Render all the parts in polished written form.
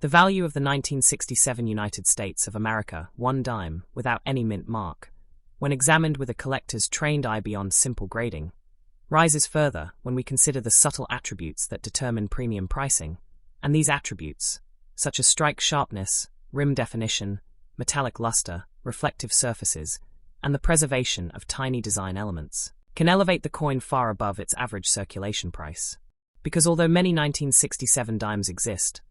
The value of the 1967 United States of America one dime without any mint mark, when examined with a collector's trained eye beyond simple grading, rises further when we consider the subtle attributes that determine premium pricing, and these attributes, such as strike sharpness, rim definition, metallic luster, reflective surfaces, and the preservation of tiny design elements, can elevate the coin far above its average circulation price. Because although many 1967 dimes exist,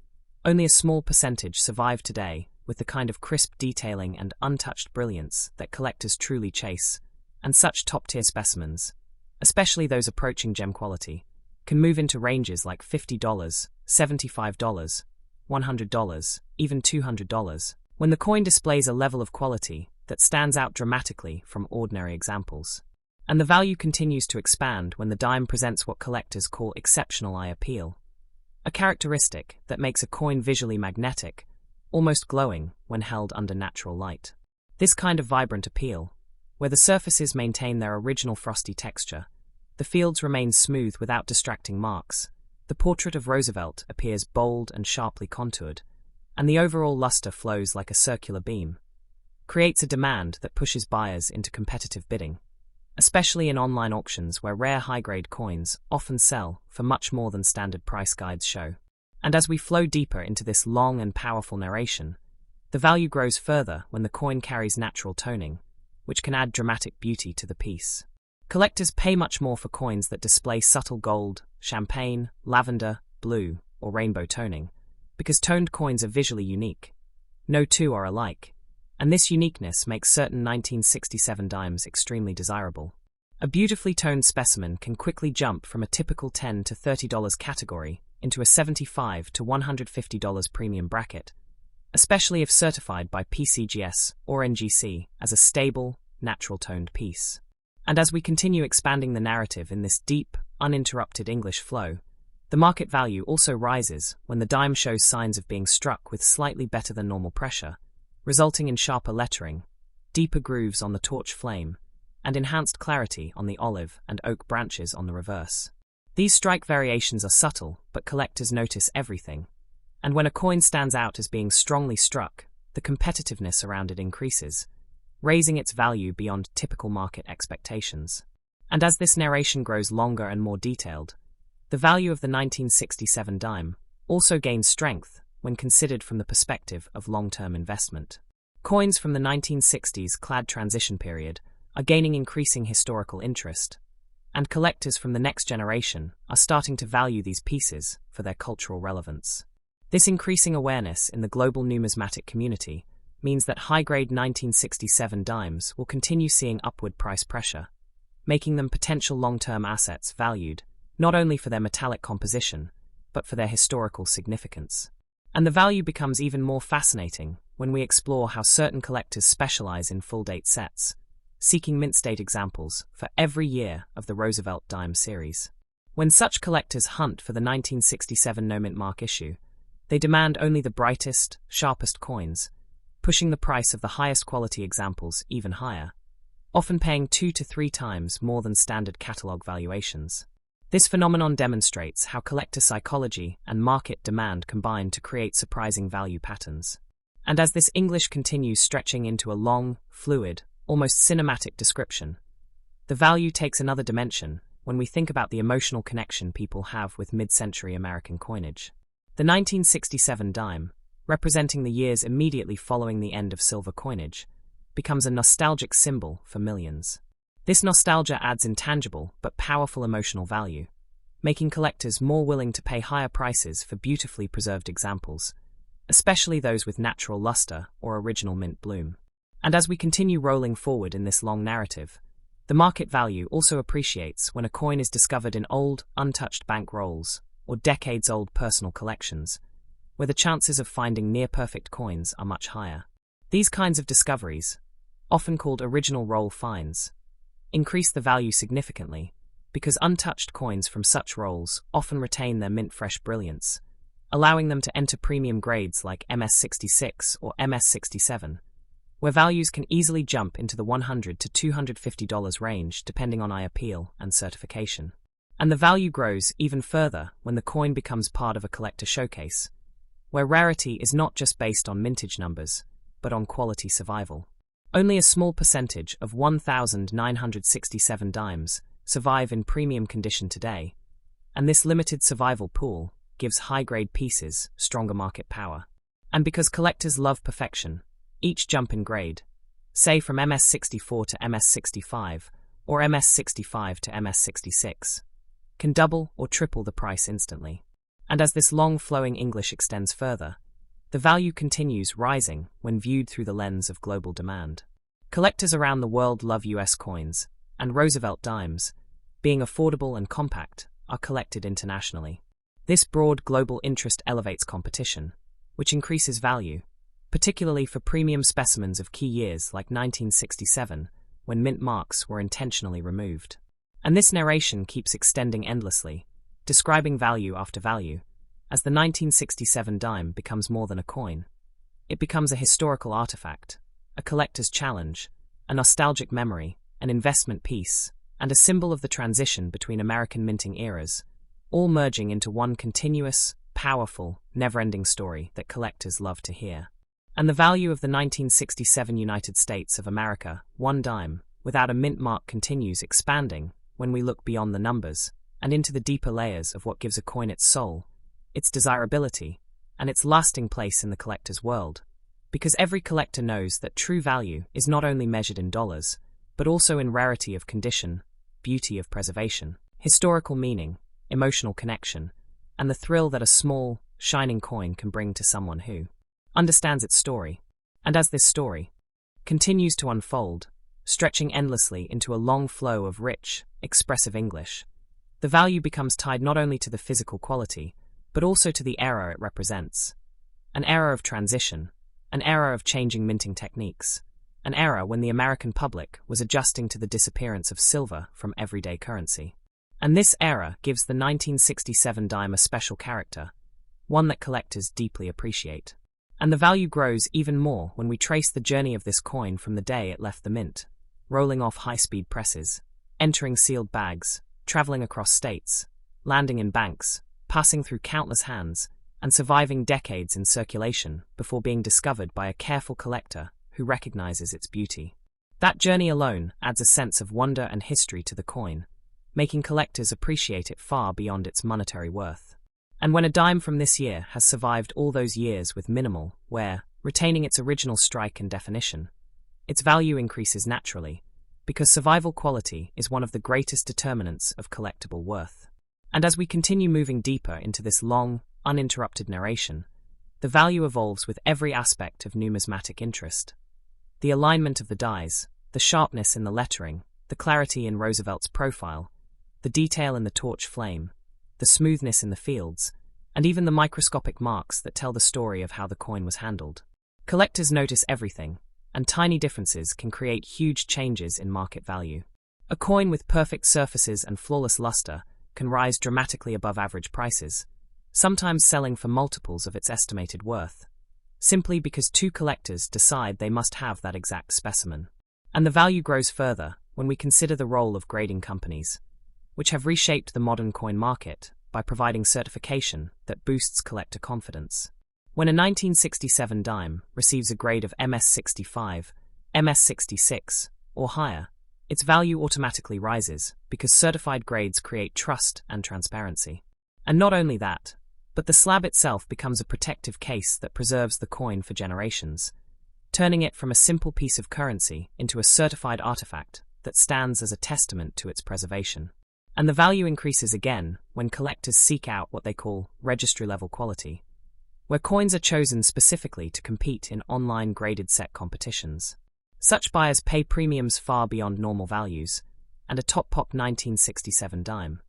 only a small percentage survive today with the kind of crisp detailing and untouched brilliance that collectors truly chase, and such top-tier specimens, especially those approaching gem quality, can move into ranges like $50, $75, $100, even $200, when the coin displays a level of quality that stands out dramatically from ordinary examples. And the value continues to expand when the dime presents what collectors call exceptional eye appeal, a characteristic that makes a coin visually magnetic, almost glowing when held under natural light. This kind of vibrant appeal, where the surfaces maintain their original frosty texture, the fields remain smooth without distracting marks, the portrait of Roosevelt appears bold and sharply contoured, and the overall luster flows like a circular beam, creates a demand that pushes buyers into competitive bidding, especially in online auctions where rare high-grade coins often sell for much more than standard price guides show. And as we flow deeper into this long and powerful narration, the value grows further when the coin carries natural toning, which can add dramatic beauty to the piece. Collectors pay much more for coins that display subtle gold, champagne, lavender, blue, or rainbow toning, because toned coins are visually unique. No two are alike, and this uniqueness makes certain 1967 dimes extremely desirable. A beautifully toned specimen can quickly jump from a typical $10 to $30 category into a $75 to $150 premium bracket, especially if certified by PCGS or NGC as a stable, natural-toned piece. And as we continue expanding the narrative in this deep, uninterrupted English flow, the market value also rises when the dime shows signs of being struck with slightly better than normal pressure, resulting in sharper lettering, deeper grooves on the torch flame, and enhanced clarity on the olive and oak branches on the reverse. These strike variations are subtle, but collectors notice everything, and when a coin stands out as being strongly struck, the competitiveness around it increases, raising its value beyond typical market expectations. And as this narration grows longer and more detailed, the value of the 1967 dime also gains strength when considered from the perspective of long-term investment. Coins from the 1960s clad transition period are gaining increasing historical interest, and collectors from the next generation are starting to value these pieces for their cultural relevance. This increasing awareness in the global numismatic community means that high-grade 1967 dimes will continue seeing upward price pressure, making them potential long-term assets valued not only for their metallic composition, but for their historical significance. And the value becomes even more fascinating when we explore how certain collectors specialize in full-date sets, seeking mint-state examples for every year of the Roosevelt Dime series. When such collectors hunt for the 1967 no-mint mark issue, they demand only the brightest, sharpest coins, pushing the price of the highest quality examples even higher, often paying 2 to 3 times more than standard catalog valuations. This phenomenon demonstrates how collector psychology and market demand combine to create surprising value patterns. And as this English continues stretching into a long, fluid, almost cinematic description, the value takes another dimension when we think about the emotional connection people have with mid-century American coinage. The 1967 dime, representing the years immediately following the end of silver coinage, becomes a nostalgic symbol for millions. This nostalgia adds intangible but powerful emotional value, making collectors more willing to pay higher prices for beautifully preserved examples, especially those with natural luster or original mint bloom. And as we continue rolling forward in this long narrative, the market value also appreciates when a coin is discovered in old, untouched bank rolls or decades-old personal collections, where the chances of finding near-perfect coins are much higher. These kinds of discoveries, often called original roll finds, increase the value significantly because untouched coins from such rolls often retain their mint-fresh brilliance, allowing them to enter premium grades like MS66 or MS67, where values can easily jump into the $100 to $250 range depending on eye appeal and certification. And the value grows even further when the coin becomes part of a collector showcase, where rarity is not just based on mintage numbers, but on quality survival. Only a small percentage of 1,967 dimes survive in premium condition today, and this limited survival pool gives high-grade pieces stronger market power. And because collectors love perfection, each jump in grade, say from MS64 to MS65 or MS65 to MS66, can double or triple the price instantly. And as this long-flowing English extends further, the value continues rising when viewed through the lens of global demand. Collectors around the world love US coins, and Roosevelt dimes, being affordable and compact, are collected internationally. This broad global interest elevates competition, which increases value, particularly for premium specimens of key years like 1967, when mint marks were intentionally removed. And this narration keeps extending endlessly, describing value after value. As the 1967 dime becomes more than a coin, it becomes a historical artifact, a collector's challenge, a nostalgic memory, an investment piece, and a symbol of the transition between American minting eras, all merging into one continuous, powerful, never-ending story that collectors love to hear. And the value of the 1967 United States of America one dime without a mint mark continues expanding when we look beyond the numbers and into the deeper layers of what gives a coin its soul, its desirability, and its lasting place in the collector's world. Because every collector knows that true value is not only measured in dollars, but also in rarity of condition, beauty of preservation, historical meaning, emotional connection, and the thrill that a small, shining coin can bring to someone who understands its story. And as this story continues to unfold, stretching endlessly into a long flow of rich, expressive English, the value becomes tied not only to the physical quality, but also to the era it represents. An era of transition, an era of changing minting techniques, an era when the American public was adjusting to the disappearance of silver from everyday currency. And this era gives the 1967 dime a special character, one that collectors deeply appreciate. And the value grows even more when we trace the journey of this coin from the day it left the mint, rolling off high-speed presses, entering sealed bags, traveling across states, landing in banks, passing through countless hands, and surviving decades in circulation before being discovered by a careful collector who recognizes its beauty. That journey alone adds a sense of wonder and history to the coin, making collectors appreciate it far beyond its monetary worth. And when a dime from this year has survived all those years with minimal wear, retaining its original strike and definition, its value increases naturally, because survival quality is one of the greatest determinants of collectible worth. And as we continue moving deeper into this long, uninterrupted narration, the value evolves with every aspect of numismatic interest. The alignment of the dies, the sharpness in the lettering, the clarity in Roosevelt's profile, the detail in the torch flame, the smoothness in the fields, and even the microscopic marks that tell the story of how the coin was handled. Collectors notice everything, and tiny differences can create huge changes in market value. A coin with perfect surfaces and flawless luster can rise dramatically above average prices, sometimes selling for multiples of its estimated worth, simply because two collectors decide they must have that exact specimen. And the value grows further when we consider the role of grading companies, which have reshaped the modern coin market by providing certification that boosts collector confidence. When a 1967 dime receives a grade of MS65, MS66, or higher, its value automatically rises because certified grades create trust and transparency. And not only that, but the slab itself becomes a protective case that preserves the coin for generations, turning it from a simple piece of currency into a certified artifact that stands as a testament to its preservation. And the value increases again when collectors seek out what they call registry-level quality, where coins are chosen specifically to compete in online graded set competitions. Such buyers pay premiums far beyond normal values, and a top-pop 1967 dime,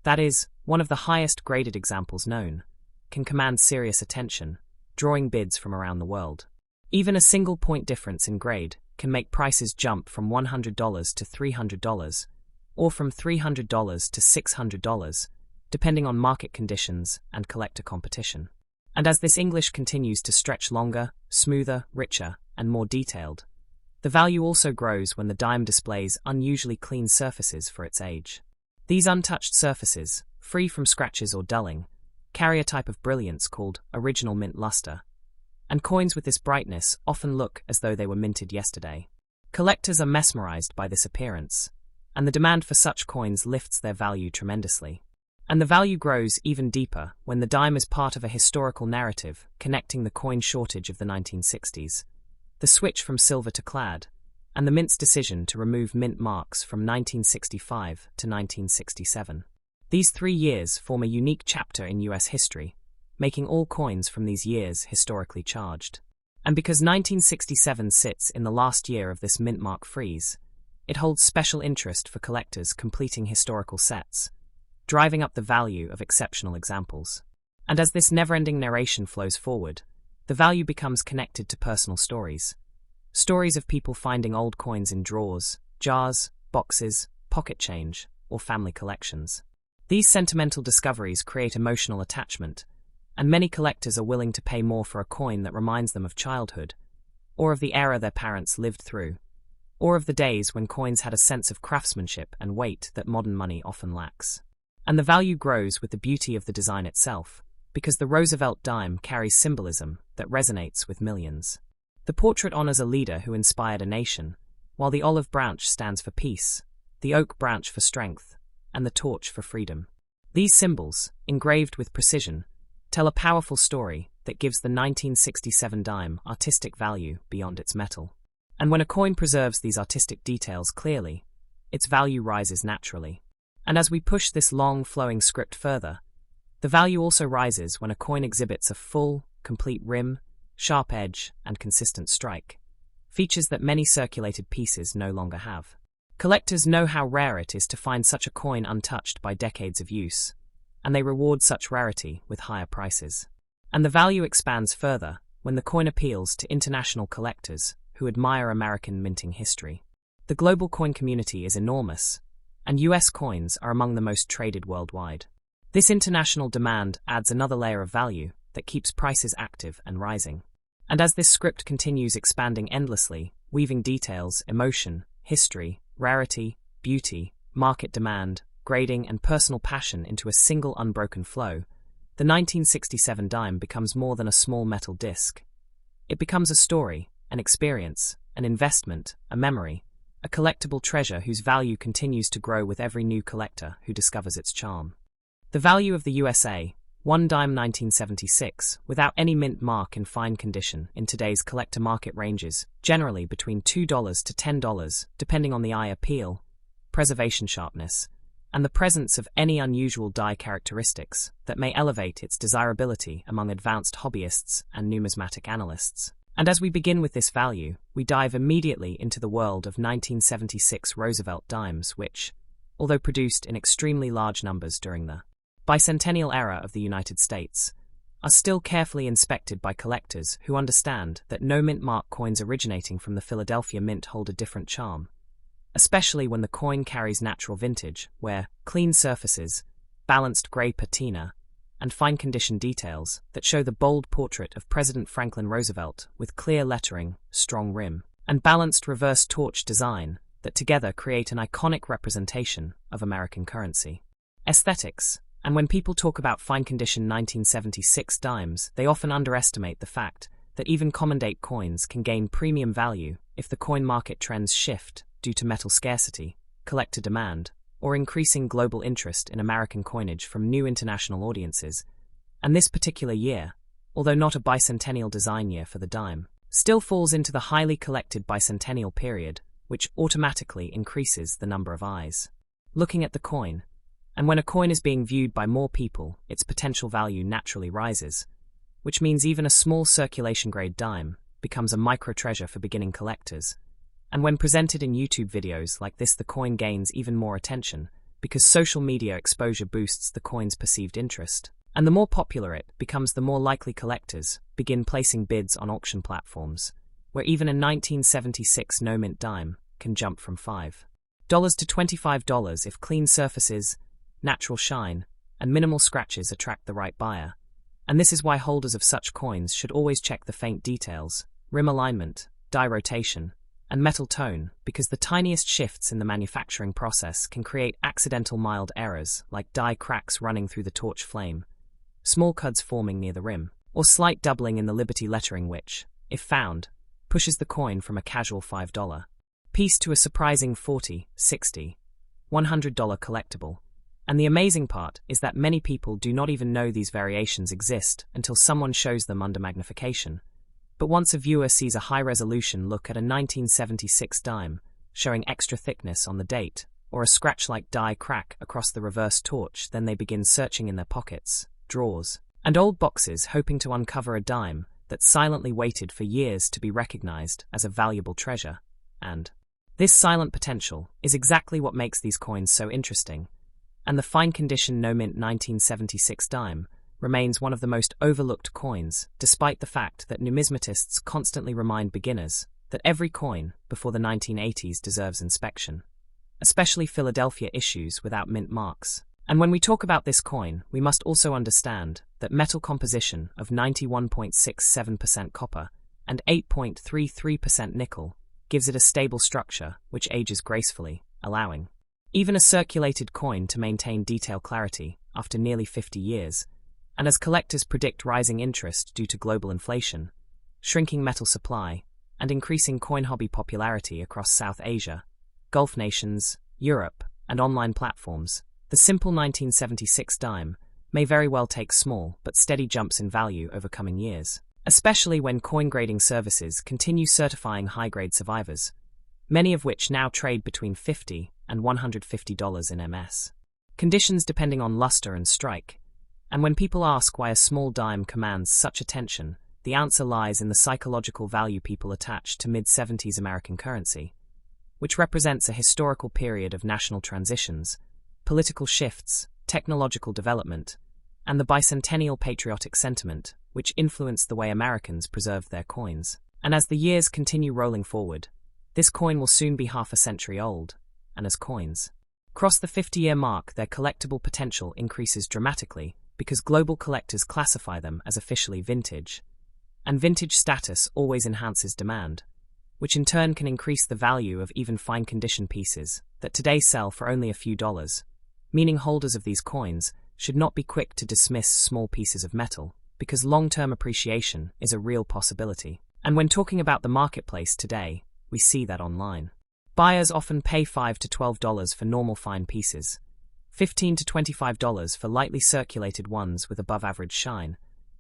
that is, one of the highest graded examples known, can command serious attention, drawing bids from around the world. Even a single point difference in grade can make prices jump from $100 to $300, or from $300 to $600, depending on market conditions and collector competition. And as this English continues to stretch longer, smoother, richer, and more detailed, the value also grows when the dime displays unusually clean surfaces for its age. These untouched surfaces, free from scratches or dulling, carry a type of brilliance called original mint luster, and coins with this brightness often look as though they were minted yesterday. Collectors are mesmerized by this appearance, and the demand for such coins lifts their value tremendously. And the value grows even deeper when the dime is part of a historical narrative connecting the coin shortage of the 1960s, the switch from silver to clad, and the mint's decision to remove mint marks from 1965 to 1967. These 3 years form a unique chapter in US history, making all coins from these years historically charged. And because 1967 sits in the last year of this mint mark freeze, it holds special interest for collectors completing historical sets, driving up the value of exceptional examples. And as this never-ending narration flows forward, the value becomes connected to personal stories. Stories of people finding old coins in drawers, jars, boxes, pocket change, or family collections. These sentimental discoveries create emotional attachment, and many collectors are willing to pay more for a coin that reminds them of childhood, or of the era their parents lived through, or of the days when coins had a sense of craftsmanship and weight that modern money often lacks. And the value grows with the beauty of the design itself, because the Roosevelt dime carries symbolism that resonates with millions. The portrait honors a leader who inspired a nation, while the olive branch stands for peace, the oak branch for strength, and the torch for freedom. These symbols, engraved with precision, tell a powerful story that gives the 1967 dime artistic value beyond its metal. And when a coin preserves these artistic details clearly, its value rises naturally. And as we push this long, flowing script further, the value also rises when a coin exhibits a full, complete rim, sharp edge, and consistent strike, features that many circulated pieces no longer have. Collectors know how rare it is to find such a coin untouched by decades of use, and they reward such rarity with higher prices. And the value expands further when the coin appeals to international collectors who admire American minting history. The global coin community is enormous, and US coins are among the most traded worldwide. This international demand adds another layer of value that keeps prices active and rising. And as this script continues expanding endlessly, weaving details, emotion, history, rarity, beauty, market demand, grading, and personal passion into a single unbroken flow, the 1967 dime becomes more than a small metal disc. It becomes a story, an experience, an investment, a memory, a collectible treasure whose value continues to grow with every new collector who discovers its charm. The value of the USA One Dime 1976, without any mint mark in fine condition in today's collector market ranges generally between $2 to $10, depending on the eye appeal, preservation sharpness, and the presence of any unusual die characteristics that may elevate its desirability among advanced hobbyists and numismatic analysts. And as we begin with this value, we dive immediately into the world of 1976 Roosevelt dimes which, although produced in extremely large numbers during the bicentennial era of the United States, are still carefully inspected by collectors who understand that no mint mark coins originating from the Philadelphia Mint hold a different charm, especially when the coin carries natural vintage, where clean surfaces, balanced gray patina, and fine-condition details that show the bold portrait of President Franklin Roosevelt with clear lettering, strong rim, and balanced reverse torch design that together create an iconic representation of American currency. Aesthetics. And when people talk about fine-condition 1976 dimes, they often underestimate the fact that even common-date coins can gain premium value if the coin market trends shift due to metal scarcity, collector demand, or increasing global interest in American coinage from new international audiences. And this particular year, although not a bicentennial design year for the dime, still falls into the highly collected bicentennial period, which automatically increases the number of eyes looking at the coin. And when a coin is being viewed by more people, its potential value naturally rises, which means even a small circulation-grade dime becomes a micro-treasure for beginning collectors. And when presented in YouTube videos like this, the coin gains even more attention, because social media exposure boosts the coin's perceived interest. And the more popular it becomes, the more likely collectors begin placing bids on auction platforms, where even a 1976 no-mint dime can jump from $5 to $25 if clean surfaces, natural shine, and minimal scratches attract the right buyer. And this is why holders of such coins should always check the faint details, rim alignment, die rotation, and metal tone, because the tiniest shifts in the manufacturing process can create accidental mild errors like die cracks running through the torch flame, small cuds forming near the rim, or slight doubling in the Liberty lettering which, if found, pushes the coin from a casual $5 piece to a surprising $40, $60, $100 collectible. And the amazing part is that many people do not even know these variations exist until someone shows them under magnification. But once a viewer sees a high-resolution look at a 1976 dime, showing extra thickness on the date, or a scratch-like die crack across the reverse torch, then they begin searching in their pockets, drawers, and old boxes hoping to uncover a dime that silently waited for years to be recognized as a valuable treasure. And this silent potential is exactly what makes these coins so interesting, and the fine-condition no-mint 1976 dime remains one of the most overlooked coins, despite the fact that numismatists constantly remind beginners that every coin before the 1980s deserves inspection, especially Philadelphia issues without mint marks. And when we talk about this coin, we must also understand that metal composition of 91.67% copper and 8.33% nickel gives it a stable structure which ages gracefully, allowing even a circulated coin to maintain detail clarity after nearly 50 years, and as collectors predict rising interest due to global inflation, shrinking metal supply, and increasing coin hobby popularity across South Asia, Gulf nations, Europe, and online platforms, the simple 1976 dime may very well take small but steady jumps in value over coming years, especially when coin grading services continue certifying high-grade survivors, many of which now trade between $50 and $150 in MS conditions depending on luster and strike. And when people ask why a small dime commands such attention, the answer lies in the psychological value people attach to mid-70s American currency, which represents a historical period of national transitions, political shifts, technological development, and the bicentennial patriotic sentiment, which influenced the way Americans preserved their coins. And as the years continue rolling forward, this coin will soon be half a century old, and as coins cross the 50-year mark, their collectible potential increases dramatically because global collectors classify them as officially vintage, and vintage status always enhances demand, which in turn can increase the value of even fine-condition pieces that today sell for only a few dollars, meaning holders of these coins should not be quick to dismiss small pieces of metal, because long-term appreciation is a real possibility. And when talking about the marketplace today, we see that online. Buyers often pay $5 to $12 for normal fine pieces, $15 to $25 for lightly circulated ones with above-average shine,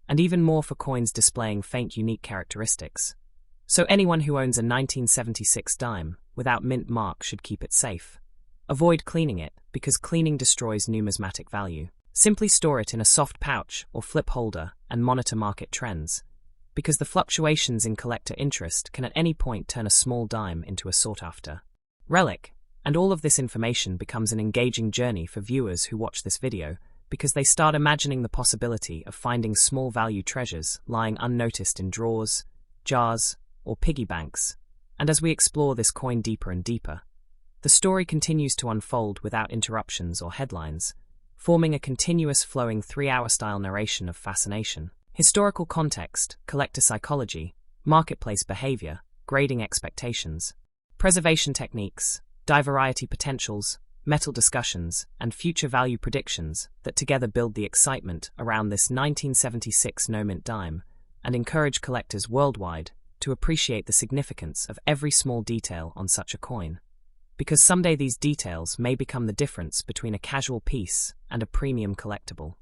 and even more for coins displaying faint unique characteristics. So anyone who owns a 1976 dime without mint mark should keep it safe. Avoid cleaning it, because cleaning destroys numismatic value. Simply store it in a soft pouch or flip holder and monitor market trends, because the fluctuations in collector interest can at any point turn a small dime into a sought-after relic. And all of this information becomes an engaging journey for viewers who watch this video, because they start imagining the possibility of finding small value treasures lying unnoticed in drawers, jars, or piggy banks. And as we explore this coin deeper and deeper, the story continues to unfold without interruptions or headlines, forming a continuous flowing 3-hour style narration of fascination, historical context, collector psychology, marketplace behavior, grading expectations, preservation techniques, die variety potentials, metal discussions, and future value predictions that together build the excitement around this 1976 no-mint dime and encourage collectors worldwide to appreciate the significance of every small detail on such a coin, because someday these details may become the difference between a casual piece and a premium collectible.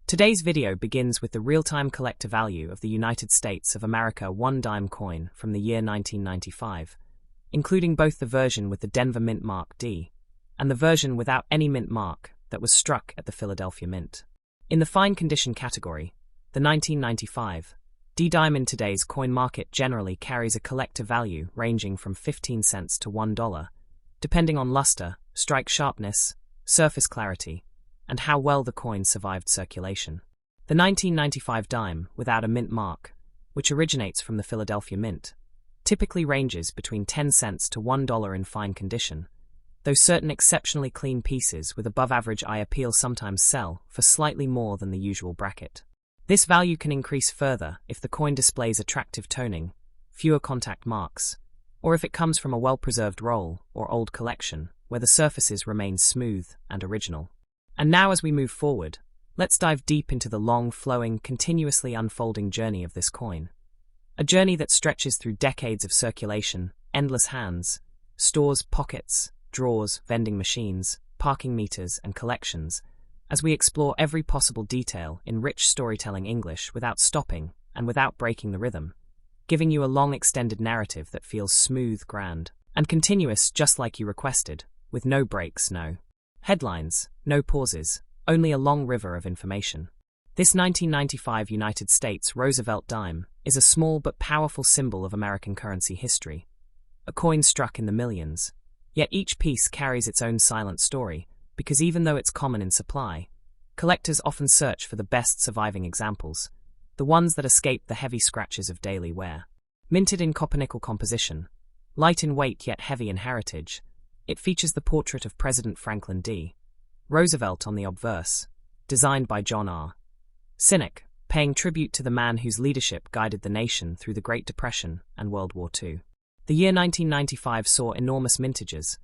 Today's video begins with the real-time collector value of the United States of America one dime coin from the year 1995, including both the version with the Denver Mint Mark D and the version without any mint mark that was struck at the Philadelphia Mint. In the fine condition category, the 1995 D dime in today's coin market generally carries a collector value ranging from 15 cents to $1, depending on luster, strike sharpness, surface clarity, and how well the coin survived circulation. The 1995 dime without a mint mark, which originates from the Philadelphia Mint, typically ranges between 10 cents to $1 in fine condition, though certain exceptionally clean pieces with above-average eye appeal sometimes sell for slightly more than the usual bracket. This value can increase further if the coin displays attractive toning, fewer contact marks, or if it comes from a well-preserved roll or old collection where the surfaces remain smooth and original. And now as we move forward, Let's dive deep into the long, flowing, continuously unfolding journey of this coin. A journey that stretches through decades of circulation, endless hands, stores, pockets, drawers, vending machines, parking meters, and collections, as we explore every possible detail in rich storytelling English without stopping and without breaking the rhythm, giving you a long extended narrative that feels smooth, grand, and continuous just like you requested, with no breaks, no headlines, no pauses, only a long river of information. This 1995 United States Roosevelt Dime is a small but powerful symbol of American currency history, a coin struck in the millions. Yet each piece carries its own silent story, because even though it's common in supply, collectors often search for the best surviving examples, the ones that escape the heavy scratches of daily wear. Minted in copper-nickel composition, light in weight yet heavy in heritage, it features the portrait of President Franklin D. Roosevelt on the obverse, designed by John R. Cynic, paying tribute to the man whose leadership guided the nation through the Great Depression and World War II. The year 1995 saw enormous mintages,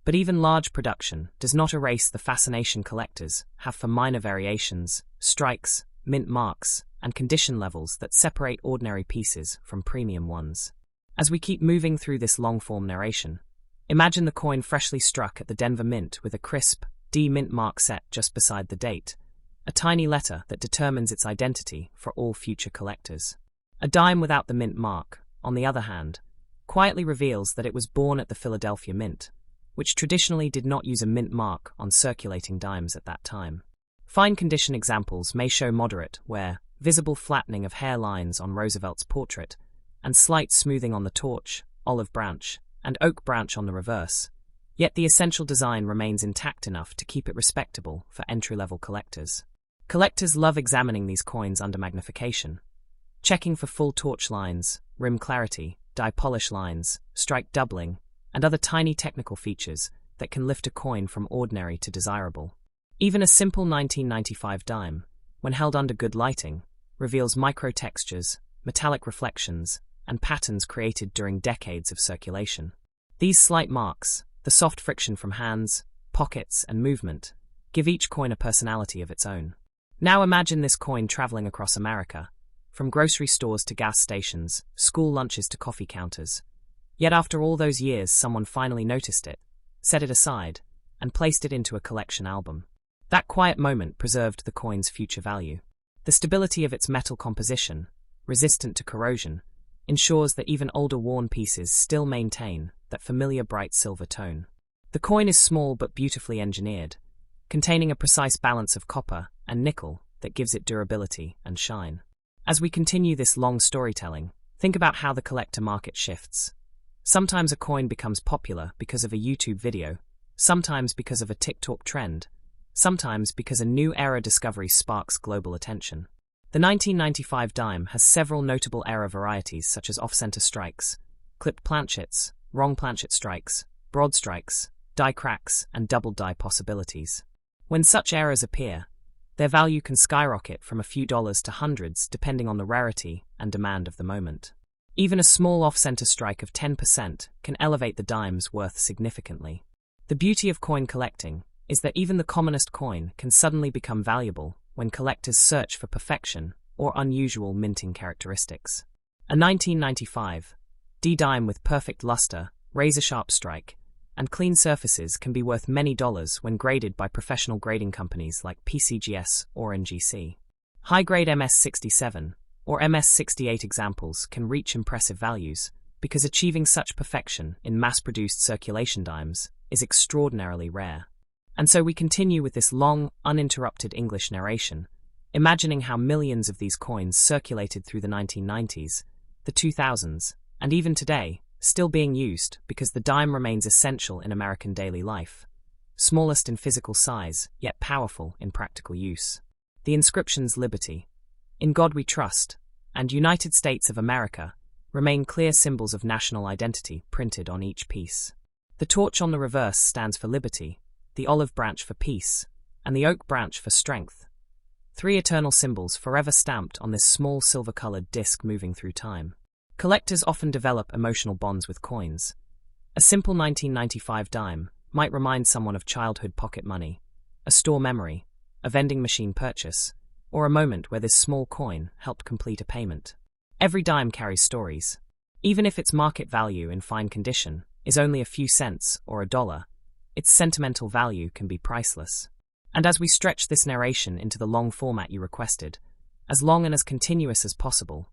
but even large production does not erase the fascination collectors have for minor variations, strikes, mint marks, and condition levels that separate ordinary pieces from premium ones. As we keep moving through this long-form narration, imagine the coin freshly struck at the Denver Mint with a crisp D mint mark set just beside the date, a tiny letter that determines its identity for all future collectors. A dime without the mint mark, on the other hand, quietly reveals that it was born at the Philadelphia Mint, which traditionally did not use a mint mark on circulating dimes at that time. Fine condition examples may show moderate wear, visible flattening of hairlines on Roosevelt's portrait, and slight smoothing on the torch, olive branch, and oak branch on the reverse, yet the essential design remains intact enough to keep it respectable for entry-level collectors. Collectors love examining these coins under magnification, checking for full torch lines, rim clarity, die polish lines, strike doubling, and other tiny technical features that can lift a coin from ordinary to desirable. Even a simple 1995 dime, when held under good lighting, reveals micro-textures, metallic reflections, and patterns created during decades of circulation. These slight marks, the soft friction from hands, pockets, and movement, give each coin a personality of its own. Now imagine this coin traveling across America, from grocery stores to gas stations, school lunches to coffee counters. Yet after all those years, someone finally noticed it, set it aside, and placed it into a collection album. That quiet moment preserved the coin's future value. The stability of its metal composition, resistant to corrosion, ensures that even older worn pieces still maintain that familiar bright silver tone. The coin is small but beautifully engineered, containing a precise balance of copper and nickel that gives it durability and shine. As we continue this long storytelling, think about how the collector market shifts. Sometimes a coin becomes popular because of a YouTube video, sometimes because of a TikTok trend, sometimes because a new era discovery sparks global attention. The 1995 dime has several notable era varieties such as off-center strikes, clipped planchets, wrong planchet strikes, broad strikes, die cracks, and double die possibilities. When such errors appear, their value can skyrocket from a few dollars to hundreds depending on the rarity and demand of the moment. Even a small off-center strike of 10% can elevate the dime's worth significantly. The beauty of coin collecting is that even the commonest coin can suddenly become valuable when collectors search for perfection or unusual minting characteristics. A 1995 D-dime with perfect luster, razor-sharp strike, and clean surfaces can be worth many dollars when graded by professional grading companies like PCGS or NGC. High-grade MS-67 or MS-68 examples can reach impressive values because achieving such perfection in mass-produced circulation dimes is extraordinarily rare. And so we continue with this long, uninterrupted English narration, imagining how millions of these coins circulated through the 1990s, the 2000s, and even today, still being used because the dime remains essential in American daily life, smallest in physical size, yet powerful in practical use. The inscriptions Liberty, In God We Trust, and United States of America remain clear symbols of national identity printed on each piece. The torch on the reverse stands for liberty, the olive branch for peace, and the oak branch for strength. Three eternal symbols forever stamped on this small silver-colored disc moving through time. Collectors often develop emotional bonds with coins. A simple 1995 dime might remind someone of childhood pocket money, a store memory, a vending machine purchase, or a moment where this small coin helped complete a payment. Every dime carries stories. Even if its market value in fine condition is only a few cents or $1, its sentimental value can be priceless. And as we stretch this narration into the long format you requested, as long and as continuous as possible,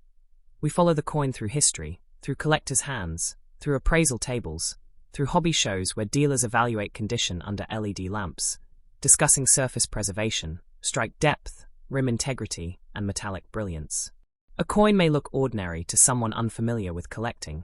we follow the coin through history, through collectors' hands, through appraisal tables, through hobby shows where dealers evaluate condition under LED lamps, discussing surface preservation, strike depth, rim integrity, and metallic brilliance. A coin may look ordinary to someone unfamiliar with collecting,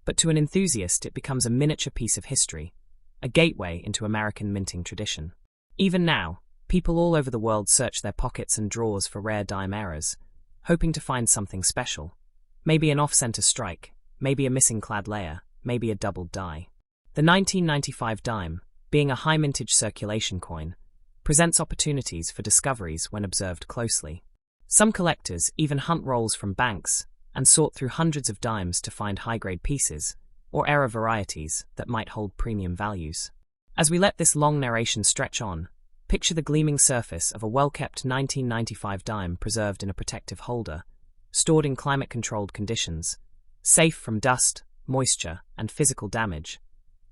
but to an enthusiast it becomes a miniature piece of history, a gateway into American minting tradition. Even now, people all over the world search their pockets and drawers for rare dime errors, hoping to find something special. Maybe an off-center strike, maybe a missing clad layer, maybe a doubled die. The 1995 dime, being a high-mintage circulation coin, presents opportunities for discoveries when observed closely. Some collectors even hunt rolls from banks and sort through hundreds of dimes to find high-grade pieces, or error varieties that might hold premium values. As we let this long narration stretch on, picture the gleaming surface of a well-kept 1995 dime preserved in a protective holder, stored in climate-controlled conditions, safe from dust, moisture, and physical damage,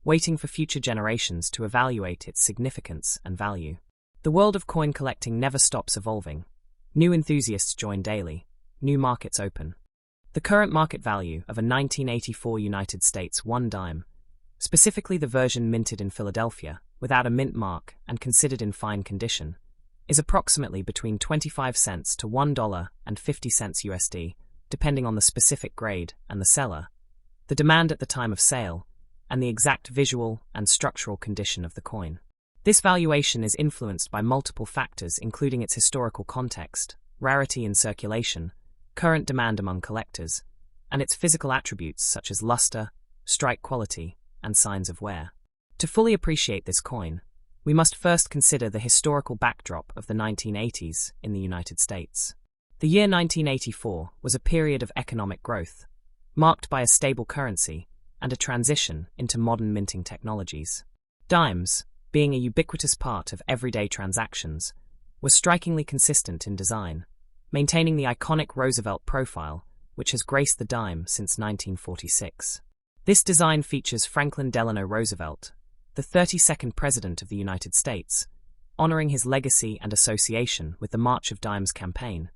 waiting for future generations to evaluate its significance and value. The world of coin collecting never stops evolving. New enthusiasts join daily, new markets open. The current market value of a 1984 United States one dime, specifically the version minted in Philadelphia, without a mint mark and considered in fine condition, is approximately between 25 cents to $1.50 USD, depending on the specific grade and the seller, the demand at the time of sale, and the exact visual and structural condition of the coin. This valuation is influenced by multiple factors including its historical context, rarity in circulation, current demand among collectors, and its physical attributes such as luster, strike quality, and signs of wear. To fully appreciate this coin, we must first consider the historical backdrop of the 1980s in the United States. The year 1984 was a period of economic growth, marked by a stable currency and a transition into modern minting technologies. Dimes, being a ubiquitous part of everyday transactions, were strikingly consistent in design, maintaining the iconic Roosevelt profile, which has graced the dime since 1946. This design features Franklin Delano Roosevelt, the 32nd President of the United States, honoring his legacy and association with the March of Dimes campaign,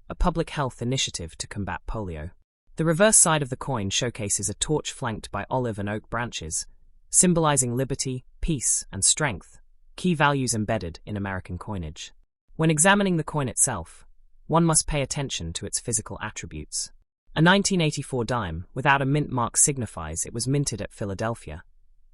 a public health initiative to combat polio. The reverse side of the coin showcases a torch flanked by olive and oak branches, symbolizing liberty, peace, and strength, key values embedded in American coinage. When examining the coin itself, one must pay attention to its physical attributes. A 1984 dime without a mint mark signifies it was minted at Philadelphia,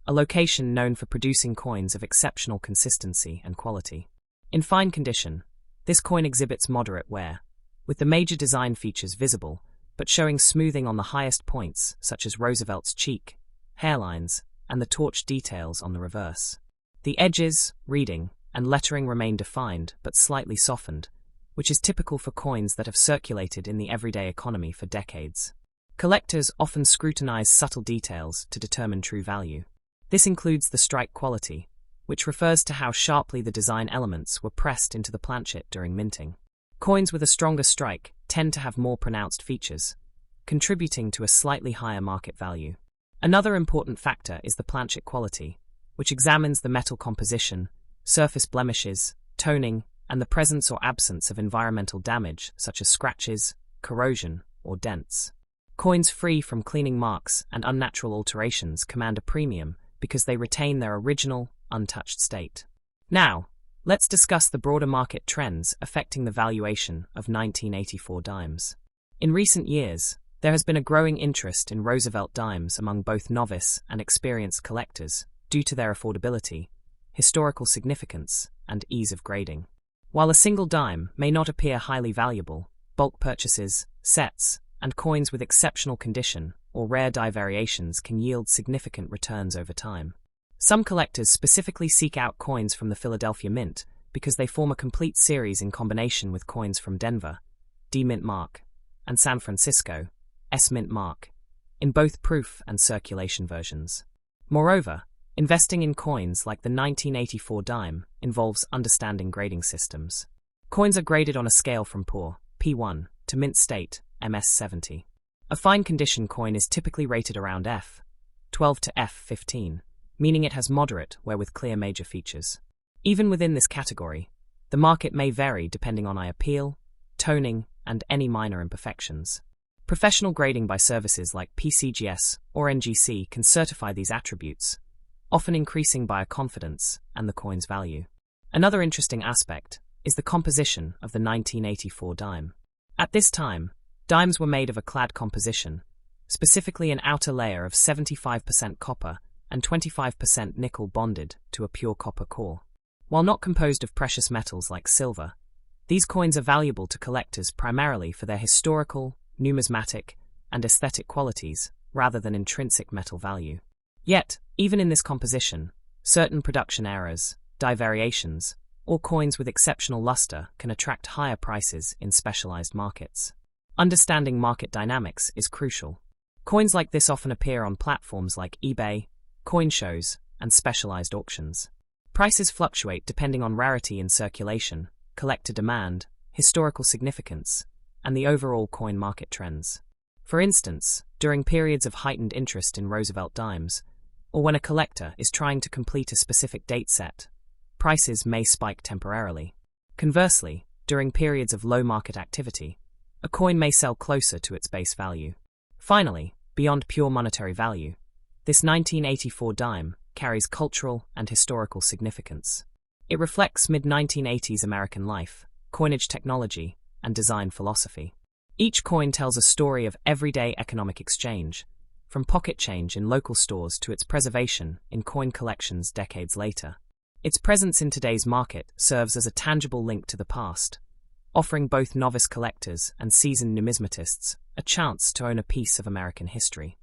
a location known for producing coins of exceptional consistency and quality. In fine condition, this coin exhibits moderate wear, with the major design features visible, but showing smoothing on the highest points such as Roosevelt's cheek, hairlines, and the torch details on the reverse. The edges, reading, and lettering remain defined but slightly softened, which is typical for coins that have circulated in the everyday economy for decades. Collectors often scrutinize subtle details to determine true value. This includes the strike quality, which refers to how sharply the design elements were pressed into the planchet during minting. Coins with a stronger strike tend to have more pronounced features, contributing to a slightly higher market value. Another important factor is the planchet quality, which examines the metal composition, surface blemishes, toning, and the presence or absence of environmental damage such as scratches, corrosion, or dents. Coins free from cleaning marks and unnatural alterations command a premium because they retain their original, untouched state. Now, let's discuss the broader market trends affecting the valuation of 1984 dimes. In recent years, there has been a growing interest in Roosevelt dimes among both novice and experienced collectors due to their affordability, historical significance, and ease of grading. While a single dime may not appear highly valuable, bulk purchases, sets, and coins with exceptional condition or rare die variations can yield significant returns over time. Some collectors specifically seek out coins from the Philadelphia Mint because they form a complete series in combination with coins from Denver, D Mint Mark, and San Francisco, S Mint Mark, in both proof and circulation versions. Moreover, Investing in coins like the 1984 dime involves understanding grading systems. Coins are graded on a scale from poor, P1, to mint state, MS70. A fine condition coin is typically rated around F12 to F15, meaning it has moderate with clear major features. Even within this category, the market may vary depending on eye appeal, toning, and any minor imperfections. Professional grading by services like PCGS or NGC can certify these attributes, often increasing buyer confidence and the coin's value. Another interesting aspect is the composition of the 1984 dime. At this time, dimes were made of a clad composition, specifically an outer layer of 75% copper and 25% nickel bonded to a pure copper core. While not composed of precious metals like silver, these coins are valuable to collectors primarily for their historical, numismatic, and aesthetic qualities, rather than intrinsic metal value. Yet, even in this composition, certain production errors, die variations, or coins with exceptional luster can attract higher prices in specialized markets. Understanding market dynamics is crucial. Coins like this often appear on platforms like eBay, coin shows, and specialized auctions. Prices fluctuate depending on rarity in circulation, collector demand, historical significance, and the overall coin market trends. For instance, during periods of heightened interest in Roosevelt dimes, or when a collector is trying to complete a specific date set, prices may spike temporarily. Conversely, during periods of low market activity, a coin may sell closer to its base value. Finally, beyond pure monetary value, this 1984 dime carries cultural and historical significance. It reflects mid-1980s American life, coinage technology, and design philosophy. Each coin tells a story of everyday economic exchange, from pocket change in local stores to its preservation in coin collections decades later. Its presence in today's market serves as a tangible link to the past, offering both novice collectors and seasoned numismatists a chance to own a piece of American history.